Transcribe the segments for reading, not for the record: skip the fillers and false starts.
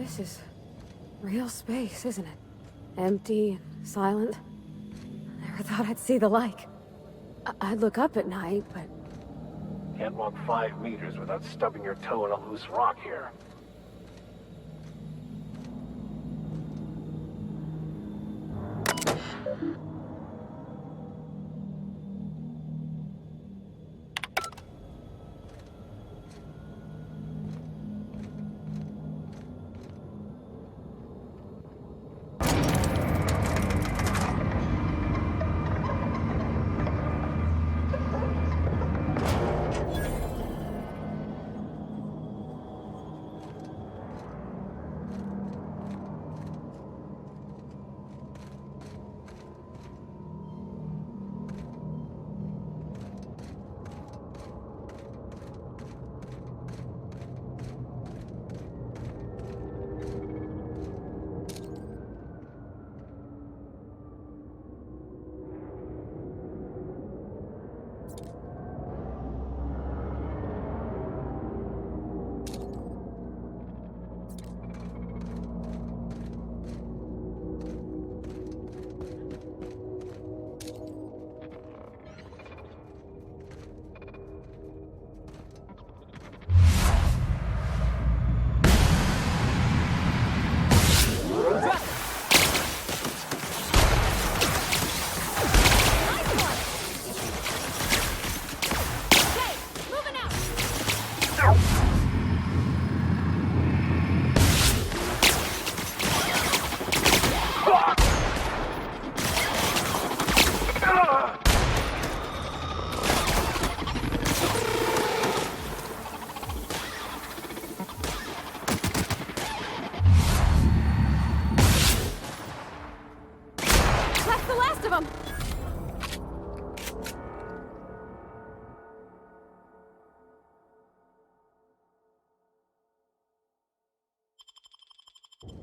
This is real space, isn't it? Empty and silent. Never thought I'd see the like. I'd look up at night, but... Can't walk 5 meters without stubbing your toe in a loose rock here.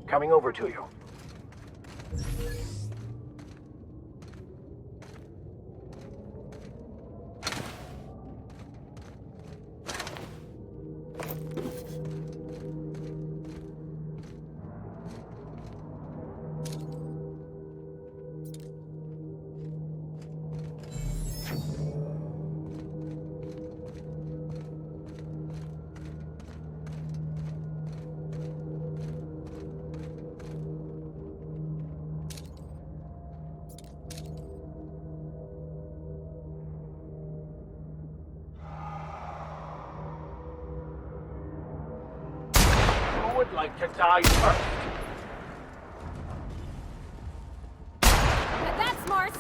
Coming over to you. Would like to die first. That's smart.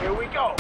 Here we go.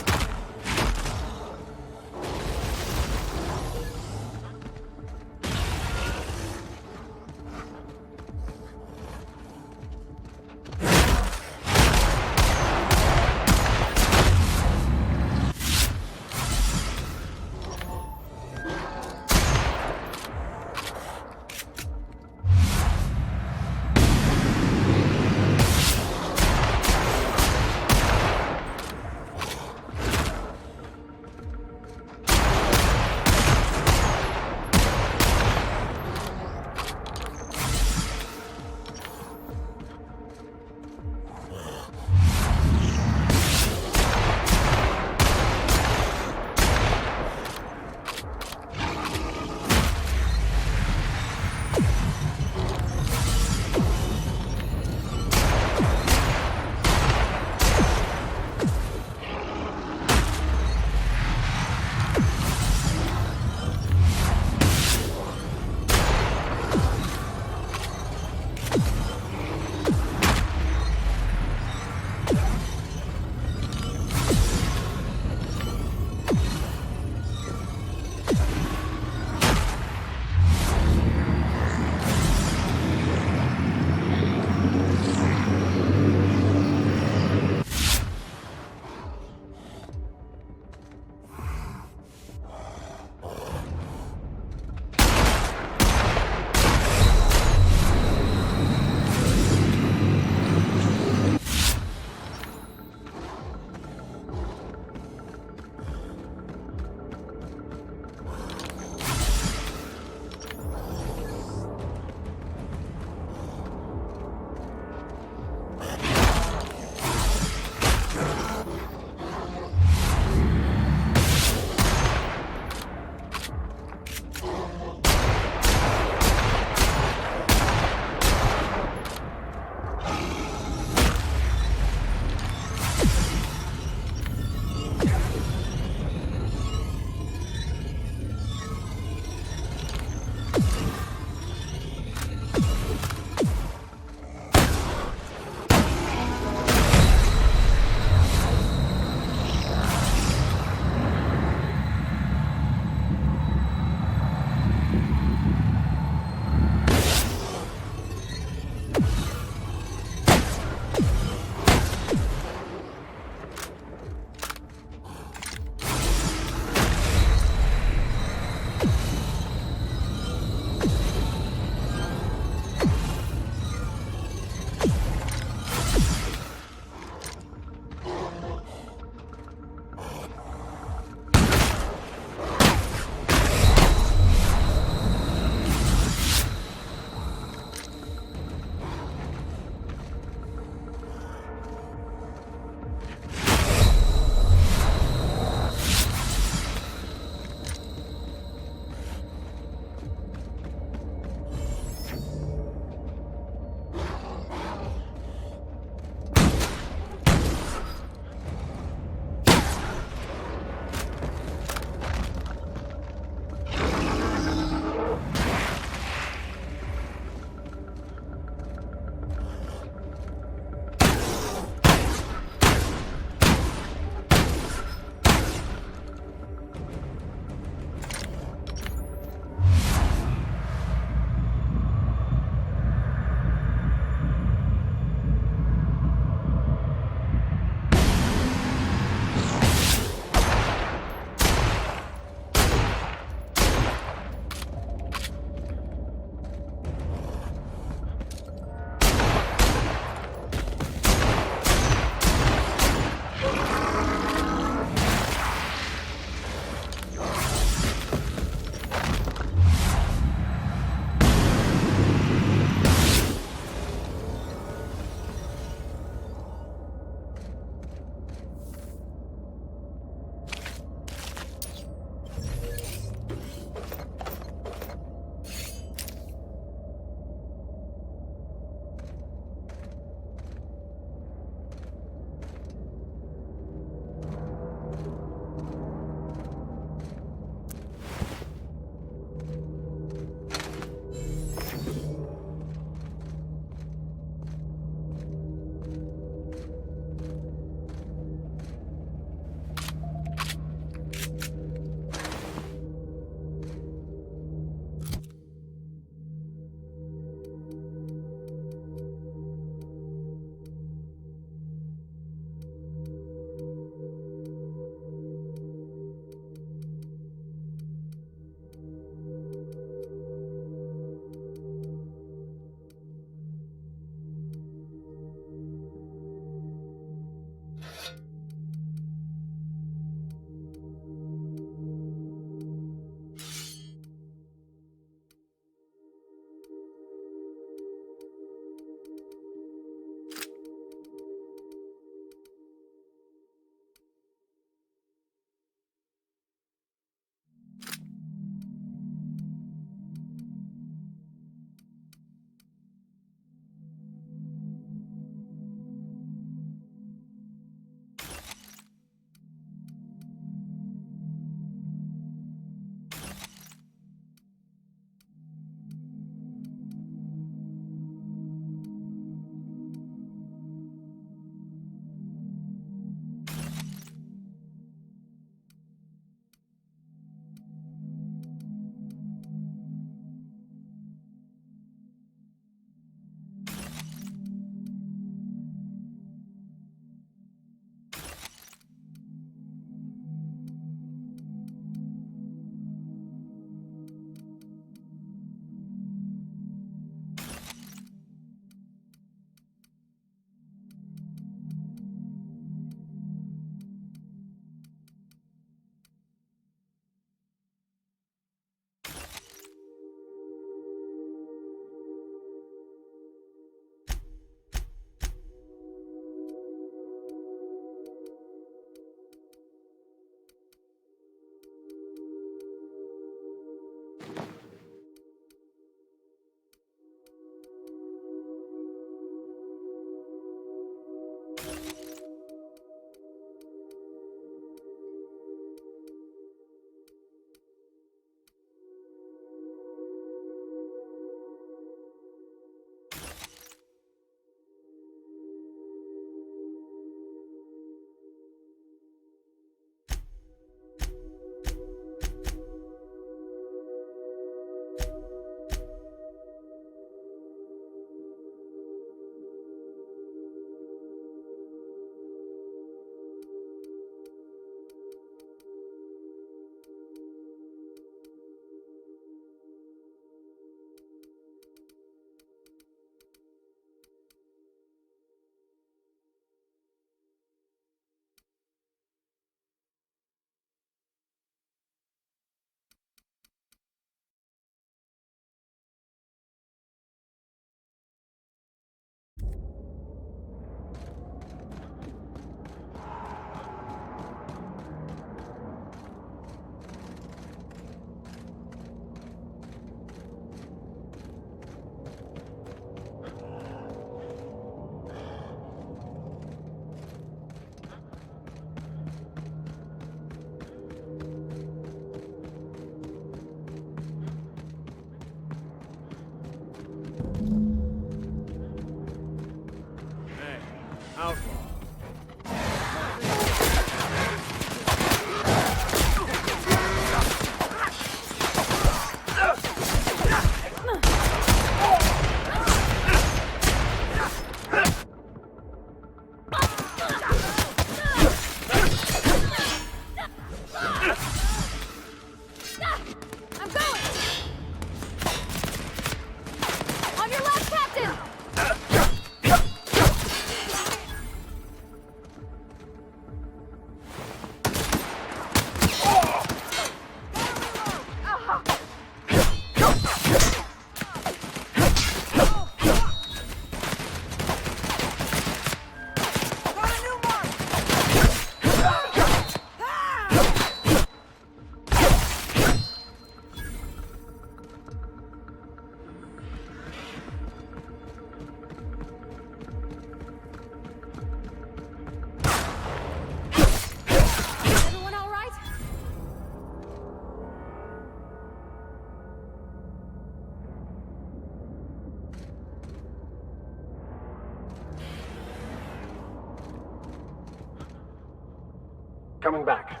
Coming back.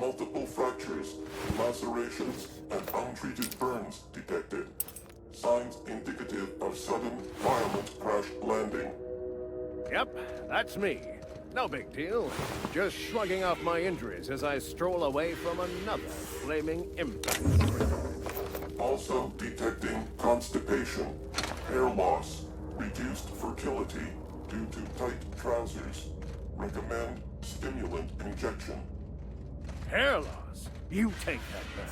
Multiple fractures, lacerations, and untreated burns detected. Signs indicative of sudden, violent crash landing. Yep, that's me. No big deal. Just shrugging off my injuries as I stroll away from another flaming impact. Also detecting constipation, hair loss, reduced fertility due to tight trousers. Recommend stimulant injection. Hair loss? You take that back.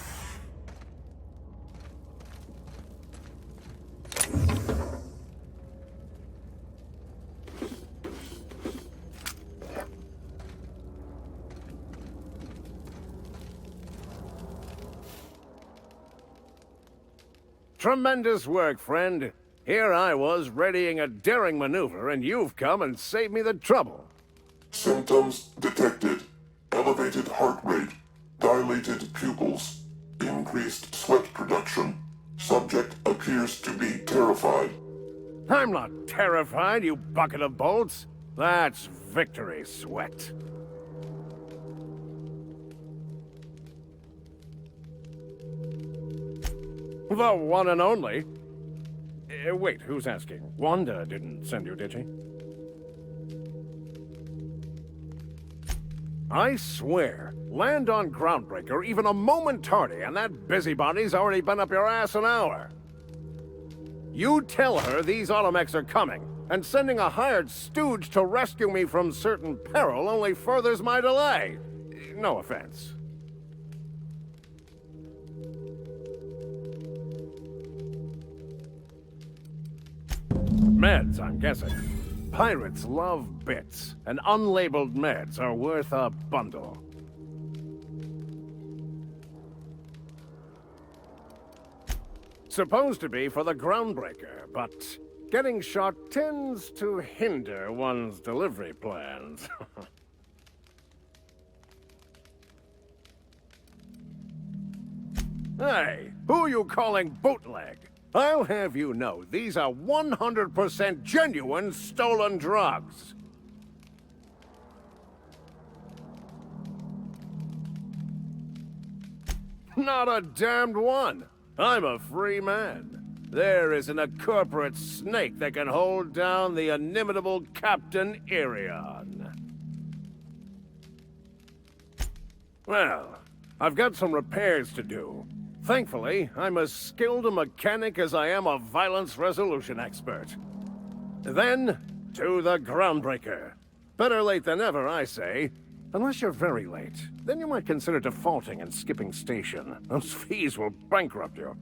Tremendous work, friend. Here I was readying a daring maneuver, and you've come and saved me the trouble. Symptoms detected. Elevated heart rate, dilated pupils, increased sweat production. Subject appears to be terrified. I'm not terrified, you bucket of bolts. That's victory sweat. The one and only. Wait, who's asking? Wanda didn't send you, did she? I swear, land on Groundbreaker even a moment tardy, and that busybody's already been up your ass an hour. You tell her these automechs are coming, and sending a hired stooge to rescue me from certain peril only furthers my delay. No offense. Meds, I'm guessing. Pirates love bits, and unlabeled meds are worth a bundle. Supposed to be for the Groundbreaker, but getting shot tends to hinder one's delivery plans. Hey, who are you calling bootleg? I'll have you know, these are 100% genuine stolen drugs. Not a damned one. I'm a free man. There isn't a corporate snake that can hold down the inimitable Captain Irion. Well, I've got some repairs to do. Thankfully, I'm as skilled a mechanic as I am a violence resolution expert. Then, to the Groundbreaker. Better late than never, I say. Unless you're very late. Then you might consider defaulting and skipping station. Those fees will bankrupt you.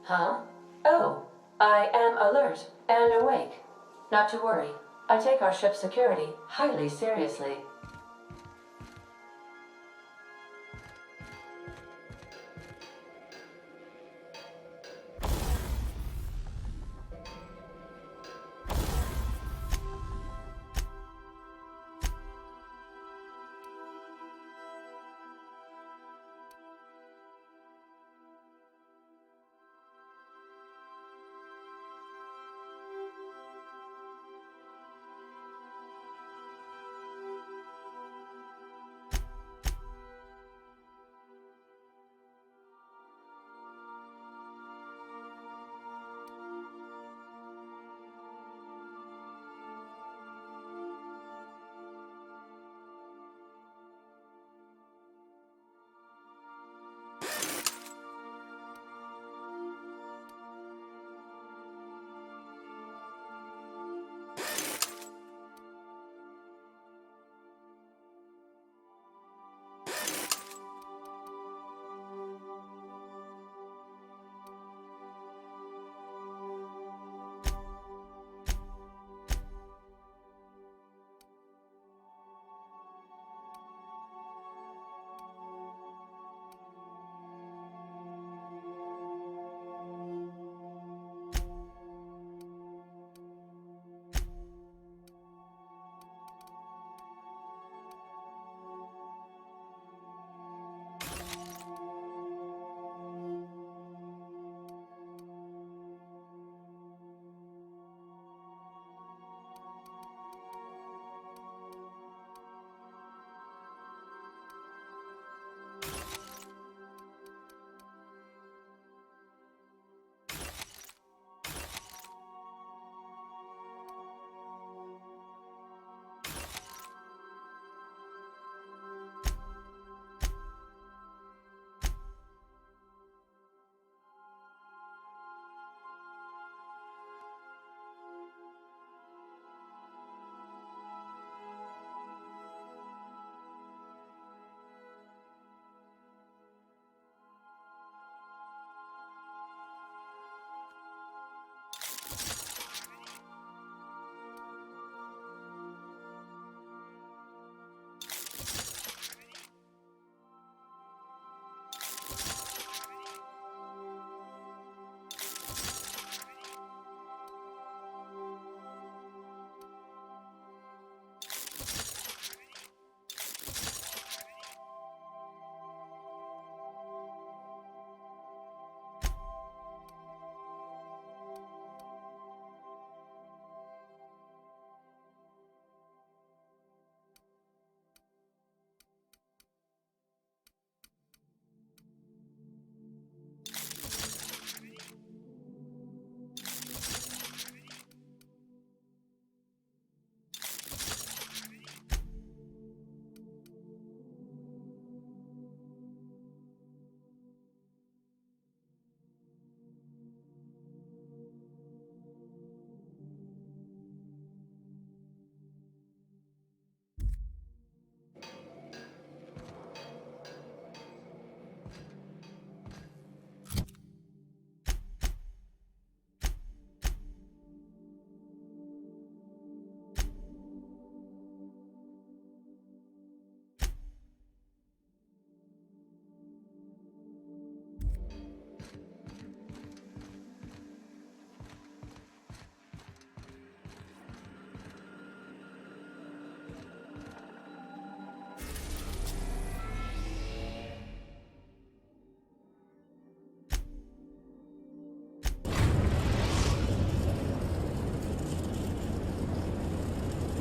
Huh? Oh, I am alert and awake. Not to worry. I take our ship's security highly seriously.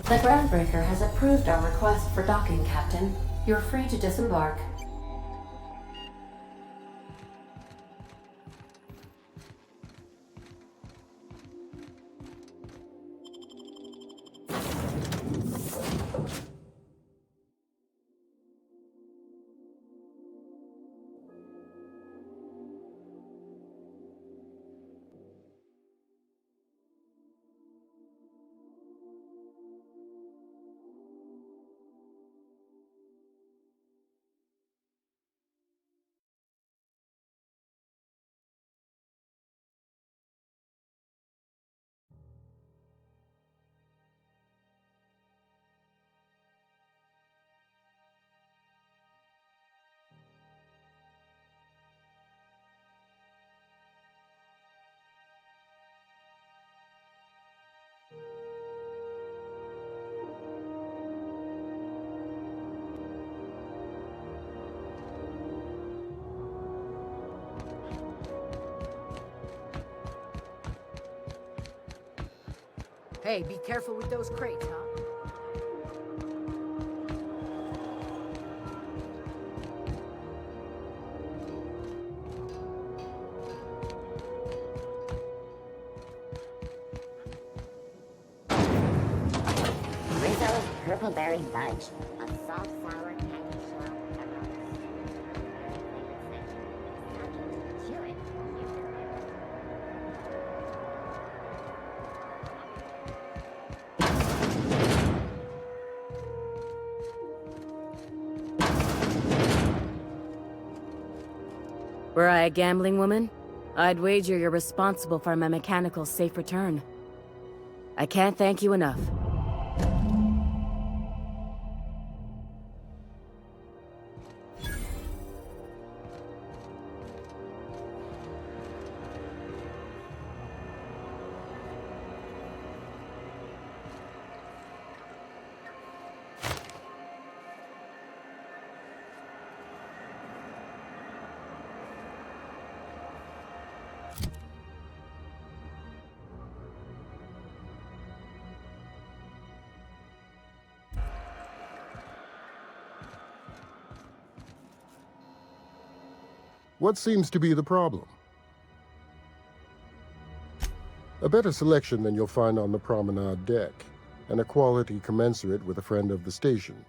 The Groundbreaker has approved our request for docking, Captain. You're free to disembark. Hey, be careful with those crates, huh? Rizzo's Purple Berry Fudge. A salt sour candy shell chew it. Were I a gambling woman, I'd wager you're responsible for my mechanical safe return. I can't thank you enough. What seems to be the problem? A better selection than you'll find on the promenade deck, and a quality commensurate with a friend of the station.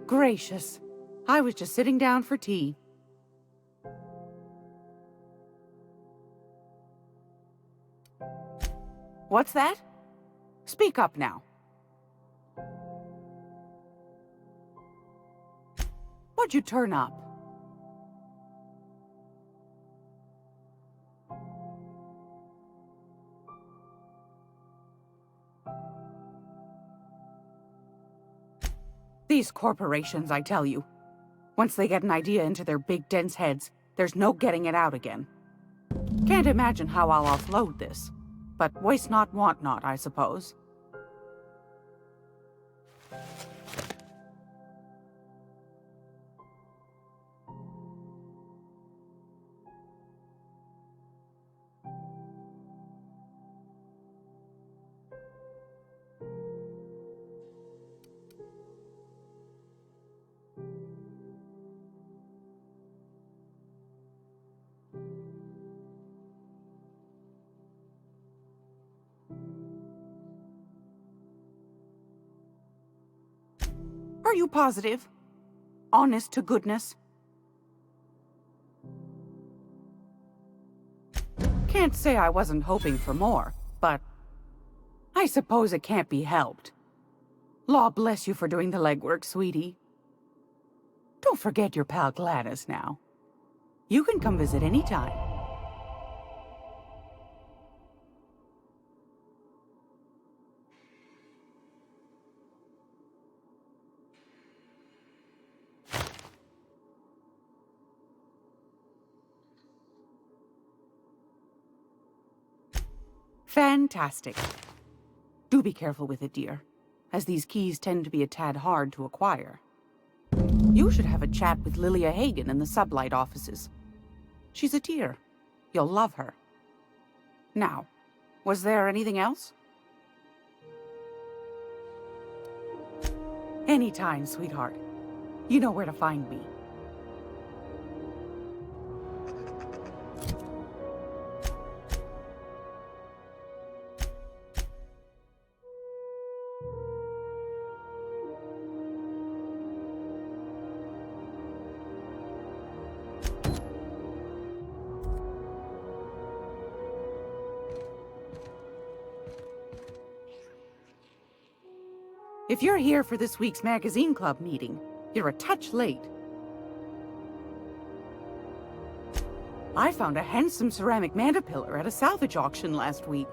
Gracious. I was just sitting down for tea. What's that? Speak up now. What'd you turn up? These corporations, I tell you. Once they get an idea into their big, dense heads, there's no getting it out again. Can't imagine how I'll offload this. But waste not, want not, I suppose. Are you positive? Honest to goodness? Can't say I wasn't hoping for more, but I suppose it can't be helped. Law bless you for doing the legwork, sweetie. Don't forget your pal Gladys now. You can come visit anytime. Fantastic. Do be careful with it, dear, as these keys tend to be a tad hard to acquire. You should have a chat with Lilia Hagen in the Sublight offices. She's a dear. You'll love her. Now, was there anything else? Anytime, sweetheart. You know where to find me. If you're here for this week's magazine club meeting, you're a touch late. I found a handsome ceramic mandapillar at a salvage auction last week.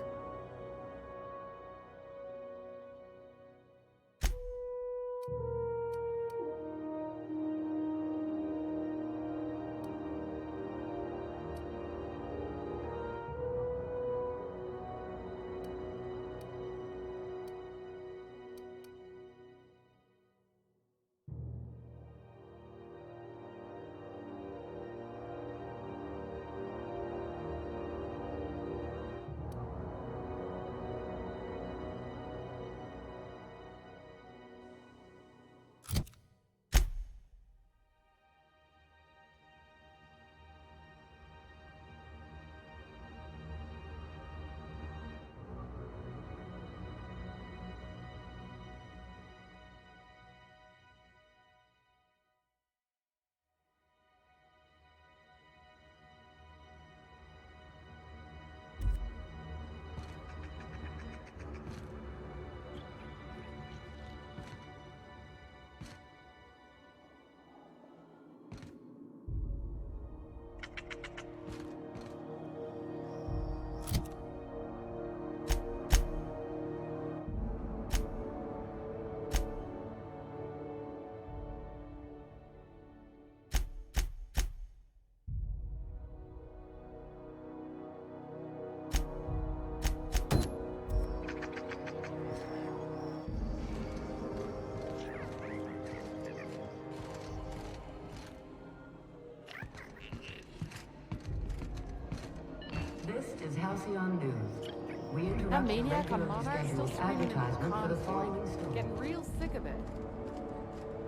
This is Halcyon News. We interrupt That the maniac on regularly Monarch still scheduled screaming in advertisement for the comms, following too. story. Getting real sick of it.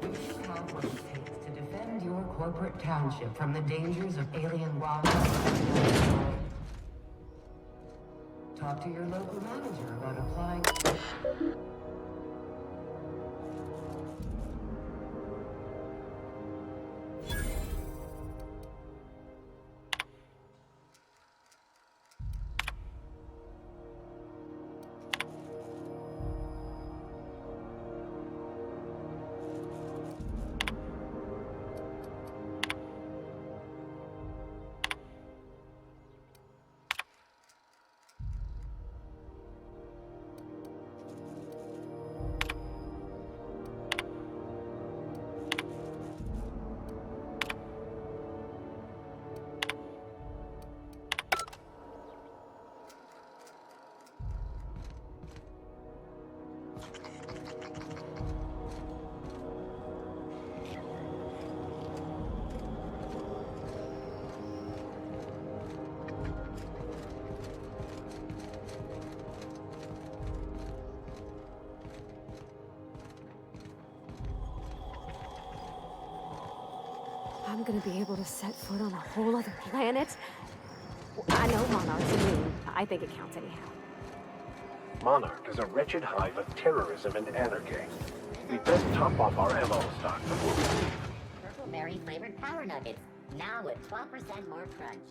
We should have what it takes to defend your corporate township from the dangers of alien robots. Talk to your local manager about applying. I'm gonna be able to set foot on a whole other planet. I know Monarch's a moon. I think it counts anyhow. Monarch is a wretched hive of terrorism and anarchy. We'd best top off our ammo stock before we leave. Purple berry flavored power nuggets, now with 12% more crunch.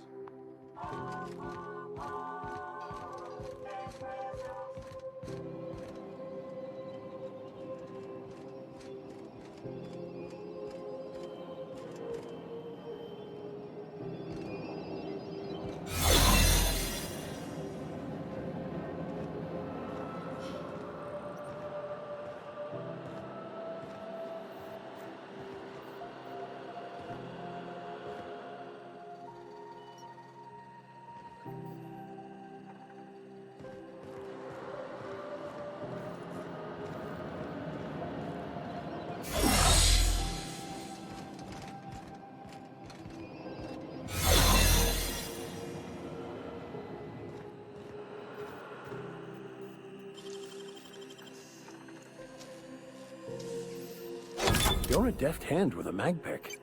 You're a deft hand with a mag pick.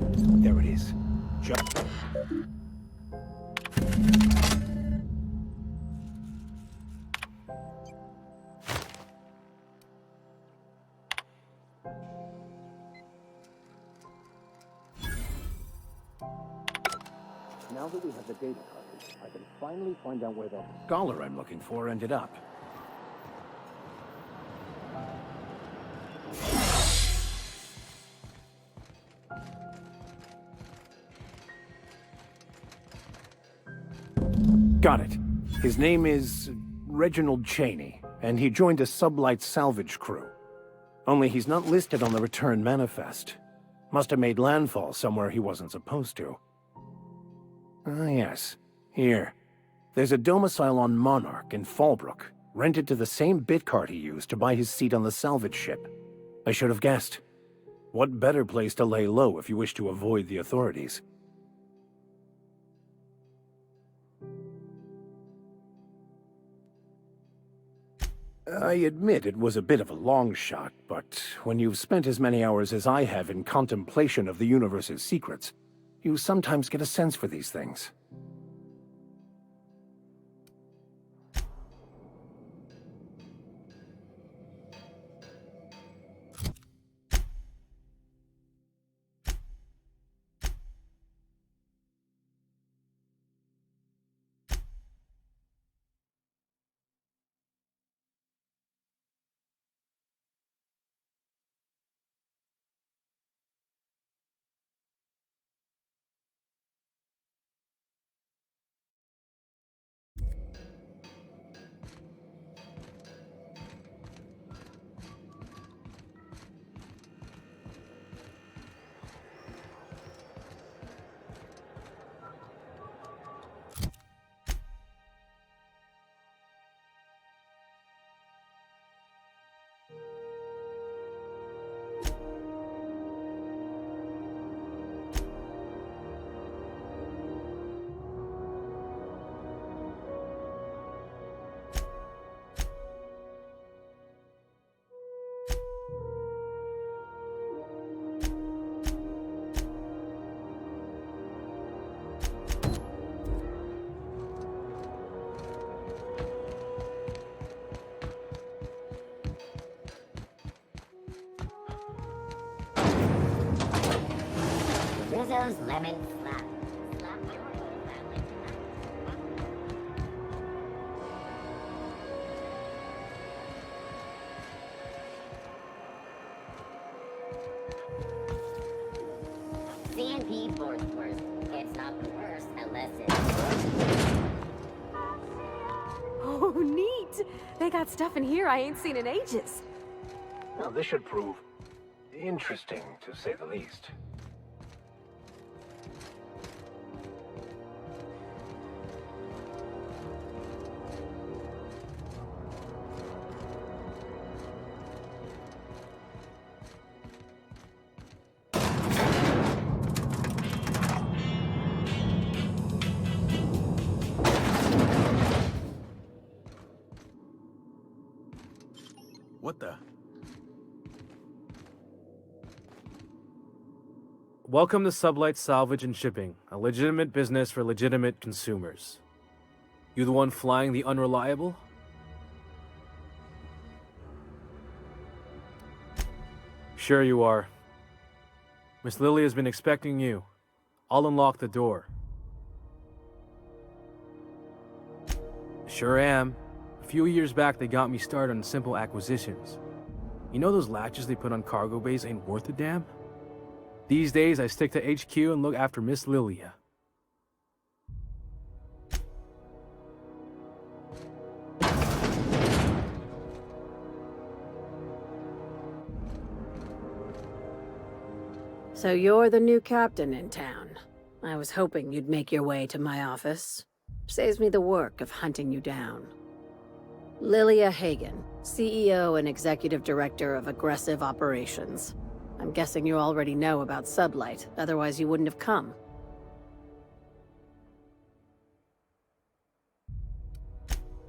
There it is. Jump. Now that we have the data cartridge, I can finally find out where that Scholar I'm looking for ended up. Got it. His name is Reginald Cheney, and he joined a sublight salvage crew. Only he's not listed on the return manifest. Must have made landfall somewhere he wasn't supposed to. Ah, yes. Here. There's a domicile on Monarch in Fallbrook, rented to the same bit card he used to buy his seat on the salvage ship. I should have guessed. What better place to lay low if you wish to avoid the authorities? I admit it was a bit of a long shot, but when you've spent as many hours as I have in contemplation of the universe's secrets, you sometimes get a sense for these things. Rizzo's lemon slap. CNP board's worst. It's not the worst unless it's Oh, neat! They got stuff in here I ain't seen in ages. Now this should prove interesting, to say the least. What the? Welcome to Sublight Salvage and Shipping, a legitimate business for legitimate consumers. You the one flying the Unreliable? Sure you are. Miss Lily has been expecting you. I'll unlock the door. Sure am. A few years back they got me started on simple acquisitions. You know those latches they put on cargo bays ain't worth a damn? These days, I stick to HQ and look after Miss Lilia. So you're the new captain in town. I was hoping you'd make your way to my office. Saves me the work of hunting you down. Lilia Hagen, CEO and Executive Director of Aggressive Operations. I'm guessing you already know about Sublight, otherwise you wouldn't have come.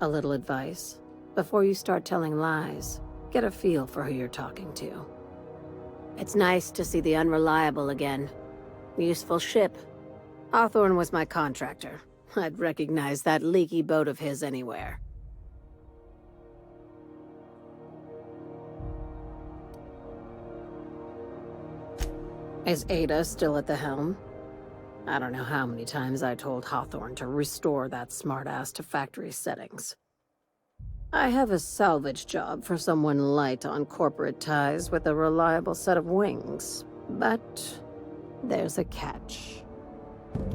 A little advice. Before you start telling lies, get a feel for who you're talking to. It's nice to see the Unreliable again. Useful ship. Hawthorne was my contractor. I'd recognize that leaky boat of his anywhere. Is Ada still at the helm? I don't know how many times I told Hawthorne to restore that smartass to factory settings. I have a salvage job for someone light on corporate ties with a reliable set of wings, but there's a catch.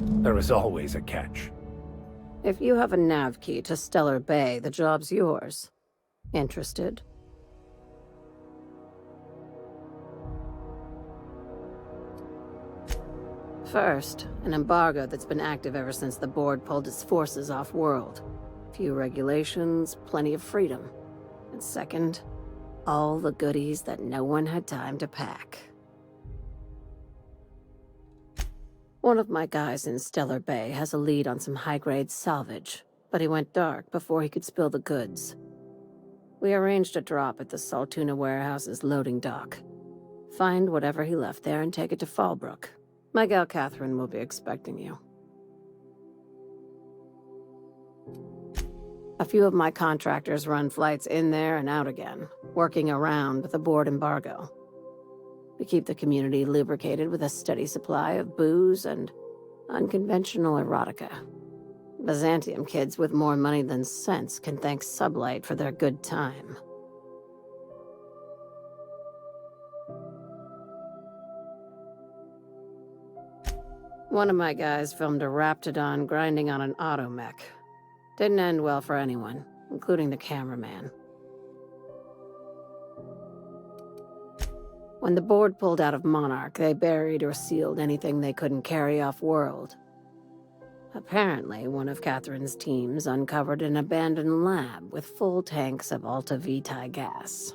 There is always a catch. If you have a nav key to Stellar Bay, the job's yours. Interested? First, an embargo that's been active ever since the board pulled its forces off-world. Few regulations, plenty of freedom. And second, all the goodies that no one had time to pack. One of my guys in Stellar Bay has a lead on some high-grade salvage, but he went dark before he could spill the goods. We arranged a drop at the Saltuna warehouse's loading dock. Find whatever he left there and take it to Fallbrook. My gal Catherine will be expecting you. A few of my contractors run flights in there and out again, working around the board embargo. We keep the community lubricated with a steady supply of booze and unconventional erotica. Byzantium kids with more money than sense can thank Sublight for their good time. One of my guys filmed a Raptidon grinding on an automech. Didn't end well for anyone, including the cameraman. When the board pulled out of Monarch, they buried or sealed anything they couldn't carry off-world. Apparently, one of Catherine's teams uncovered an abandoned lab with full tanks of Alta Vitae gas.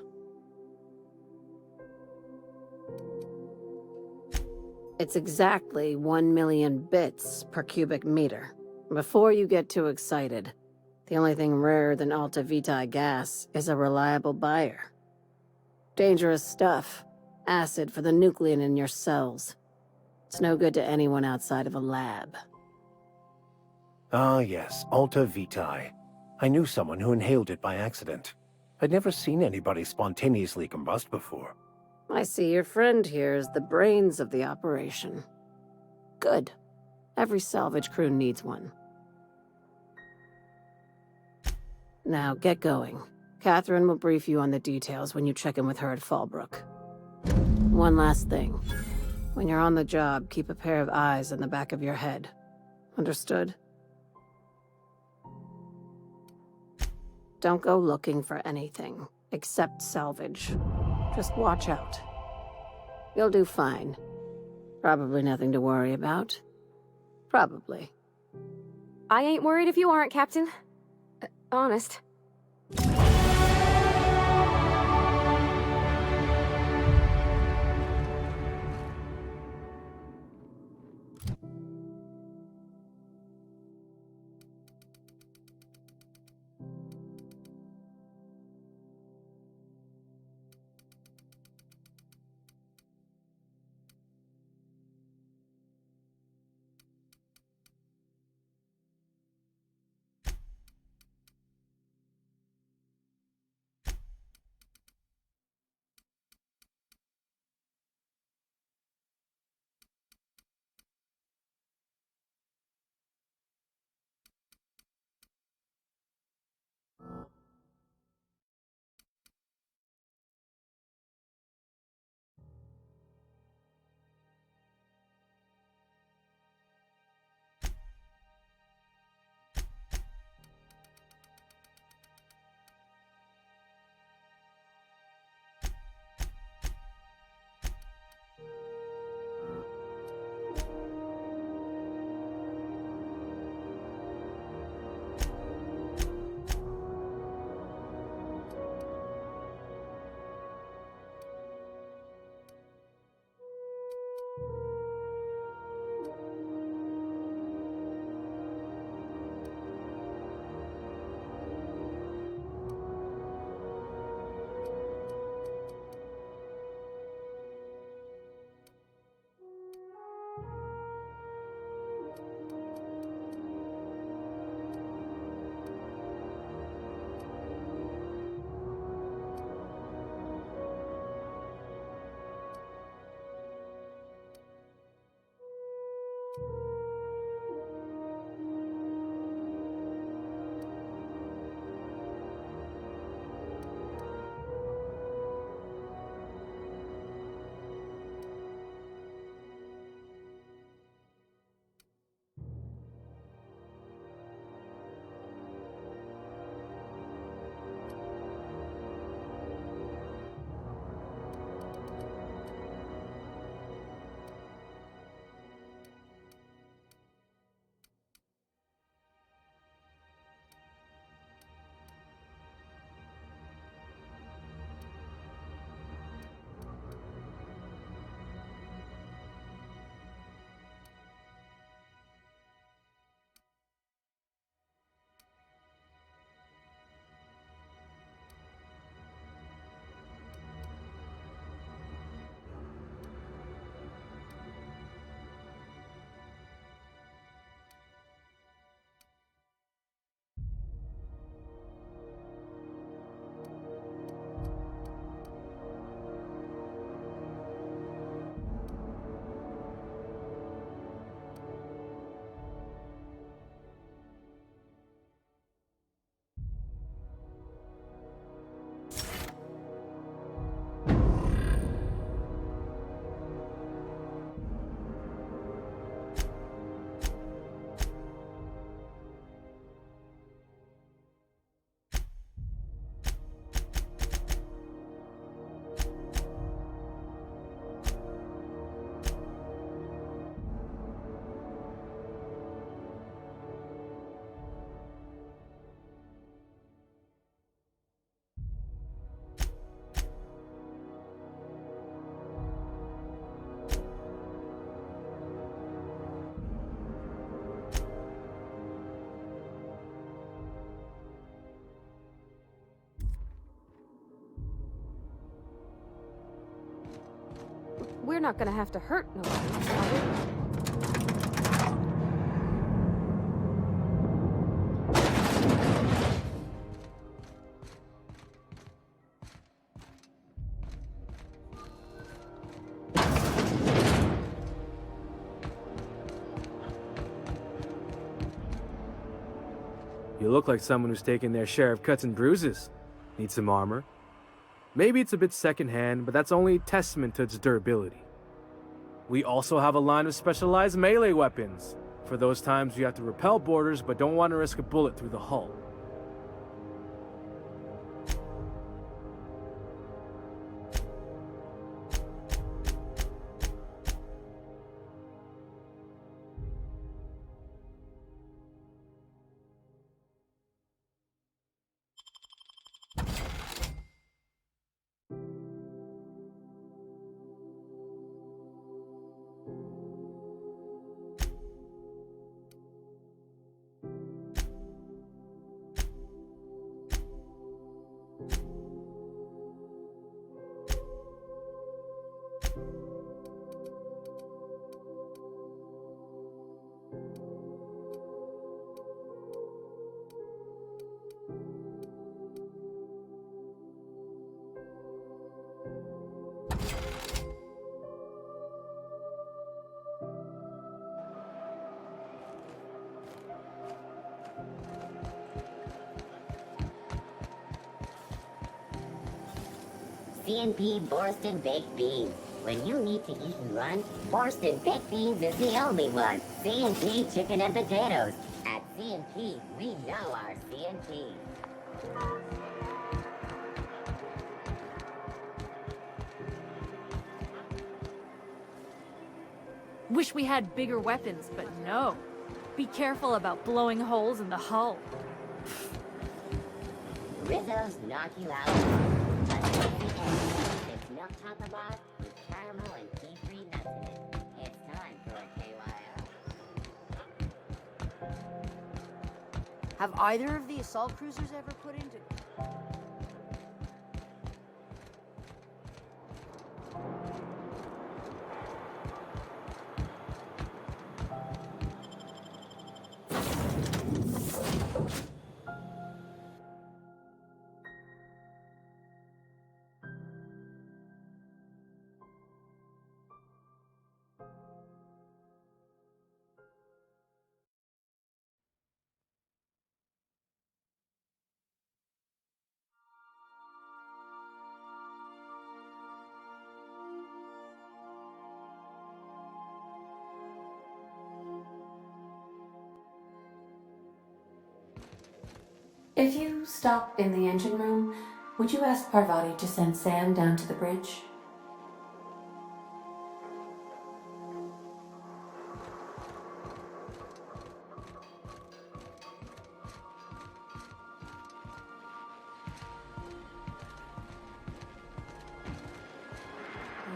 It's exactly 1 million bits per cubic meter. Before you get too excited, the only thing rarer than Alta Vitae gas is a reliable buyer. Dangerous stuff. Acid for the nucleon in your cells. It's no good to anyone outside of a lab. Ah, yes, Alta Vitae. I knew someone who inhaled it by accident. I'd never seen anybody spontaneously combust before. I see your friend here is the brains of the operation. Good. Every salvage crew needs one. Now, get going. Catherine will brief you on the details when you check in with her at Fallbrook. One last thing. When you're on the job, keep a pair of eyes in the back of your head. Understood? Don't go looking for anything, except salvage. Just watch out. You'll do fine. Probably nothing to worry about. Probably. I ain't worried if you aren't, Captain. Honest. They're not gonna have to hurt nobody, are they? You look like someone who's taken their share of cuts and bruises. Need some armor? Maybe it's a bit secondhand, but that's only a testament to its durability. We also have a line of specialized melee weapons, for those times you have to repel boarders but don't want to risk a bullet through the hull. CNP Borston Baked Beans. When you need to eat and run, Borston Baked Beans is the only one. CNP Chicken and Potatoes. At CNP, we know our CNP. Wish we had bigger weapons, but no. Be careful about blowing holes in the hull. Rizzo's knock you out. It's milk chocolate with caramel and tea-free nuts in it. It's time for a KYO. Have either of the assault cruisers ever put into... If you stop in the engine room, would you ask Parvati to send Sam down to the bridge?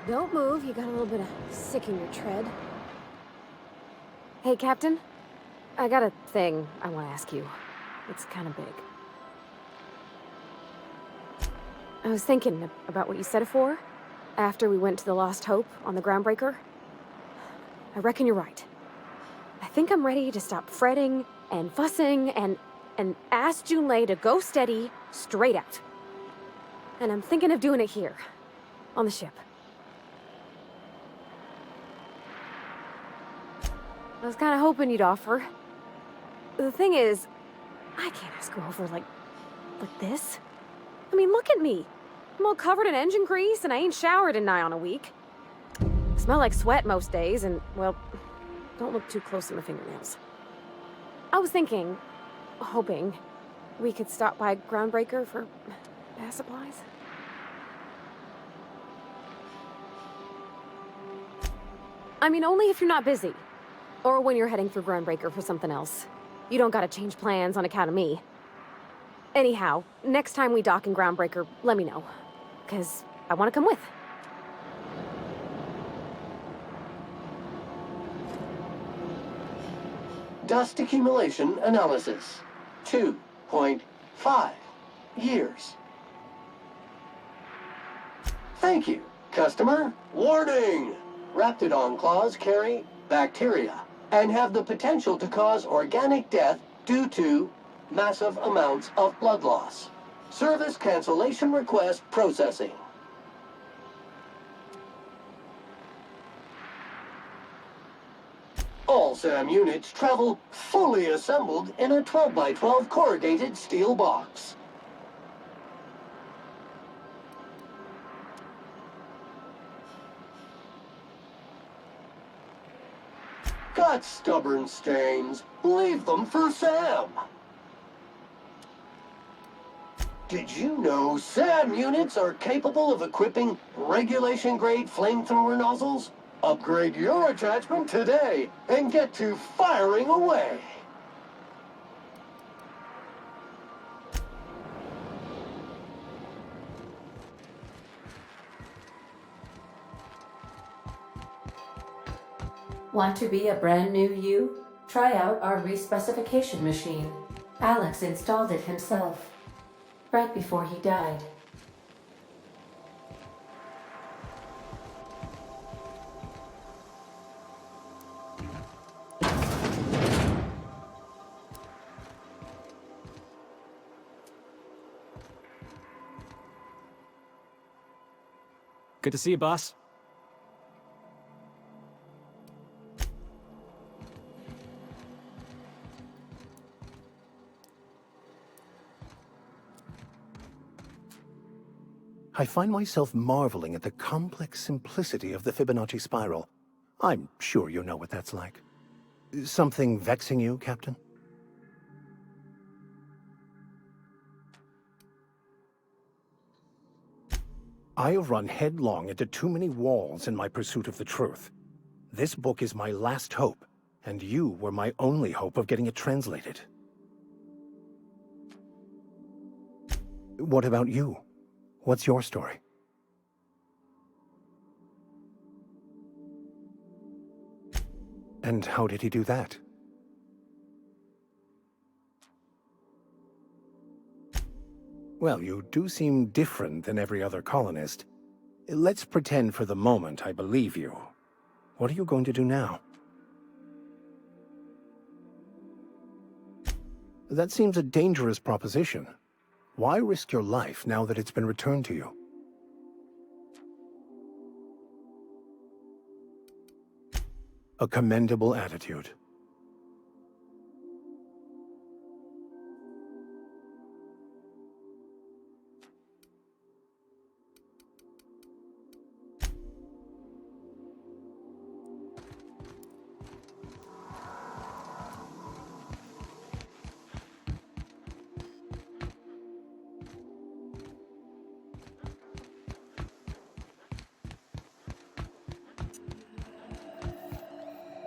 Don't move, you got a little bit of sick in your tread. Hey, Captain. I got a thing I want to ask you. It's kind of big. I was thinking about what you said afore, after we went to the Lost Hope on the Groundbreaker. I reckon you're right. I think I'm ready to stop fretting and fussing and ask Junlei to go steady, straight out. And I'm thinking of doing it here, on the ship. I was kind of hoping you'd offer. The thing is, I can't ask her over like this. I mean, look at me. I'm all covered in engine grease and I ain't showered in nigh on a week. I smell like sweat most days and, well, don't look too close to my fingernails. I was thinking, hoping, we could stop by Groundbreaker for bath supplies. I mean, only if you're not busy. Or when you're heading through Groundbreaker for something else. You don't gotta change plans on account of me. Anyhow, next time we dock in Groundbreaker, let me know. 'Cause I wanna come with. Dust accumulation analysis. 2.5 years. Thank you, customer. Warning! Raptidon claws carry bacteria and have the potential to cause organic death due to massive amounts of blood loss. Service cancellation request processing. All SAM units travel fully assembled in a 12x12 corrugated steel box. Got stubborn stains? Leave them for Sam. Did you know SAM units are capable of equipping regulation-grade flamethrower nozzles? Upgrade your attachment today and get to firing away. Want to be a brand new you? Try out our respecification machine. Alex installed it himself, right before he died. Good to see you, boss. I find myself marveling at the complex simplicity of the Fibonacci spiral. I'm sure you know what that's like. Something vexing you, Captain? I have run headlong into too many walls in my pursuit of the truth. This book is my last hope, and you were my only hope of getting it translated. What about you? What's your story? And how did he do that? Well, you do seem different than every other colonist. Let's pretend for the moment I believe you. What are you going to do now? That seems a dangerous proposition. Why risk your life now that it's been returned to you? A commendable attitude.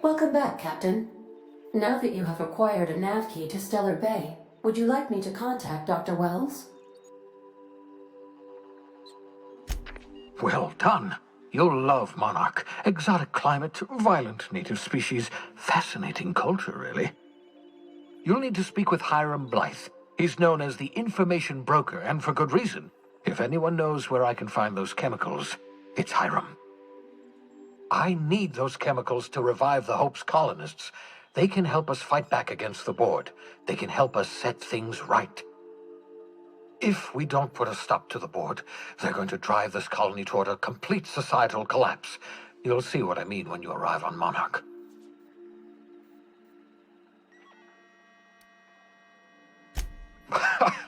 Welcome back, Captain. Now that you have acquired a nav key to Stellar Bay, would you like me to contact Dr. Wells? Well done. You'll love Monarch. Exotic climate, violent native species, fascinating culture, really. You'll need to speak with Hiram Blythe. He's known as the information broker, and for good reason. If anyone knows where I can find those chemicals, it's Hiram. I need those chemicals to revive the Hope's colonists. They can help us fight back against the Board. They can help us set things right. If we don't put a stop to the Board, they're going to drive this colony toward a complete societal collapse. You'll see what I mean when you arrive on Monarch.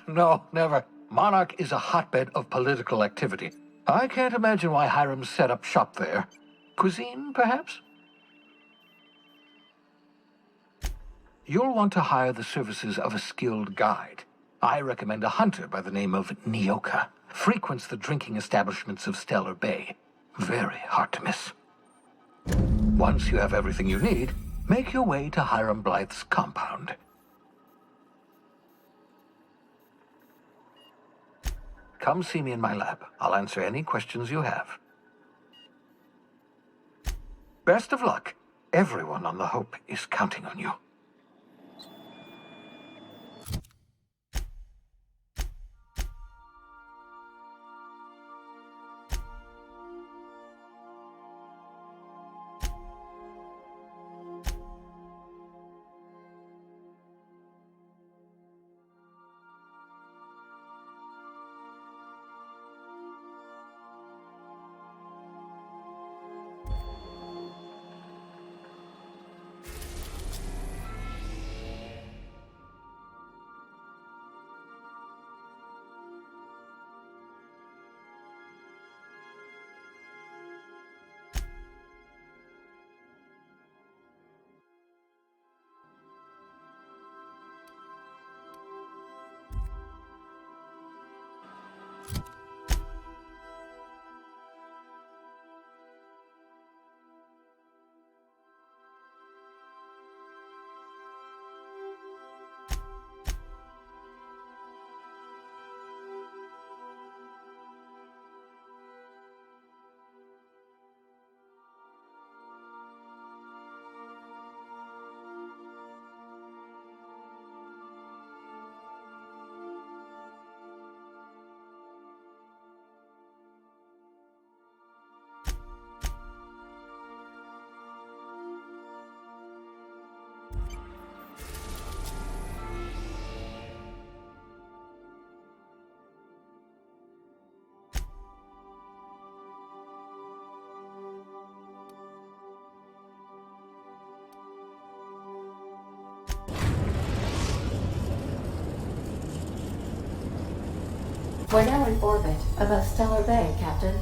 No, never. Monarch is a hotbed of political activity. I can't imagine why Hiram set up shop there. Cuisine, perhaps? You'll want to hire the services of a skilled guide. I recommend a hunter by the name of Nyoka. Frequents the drinking establishments of Stellar Bay. Very hard to miss. Once you have everything you need, make your way to Hiram Blythe's compound. Come see me in my lab. I'll answer any questions you have. Best of luck. Everyone on the Hope is counting on you. We're now in orbit above Stellar Bay, Captain.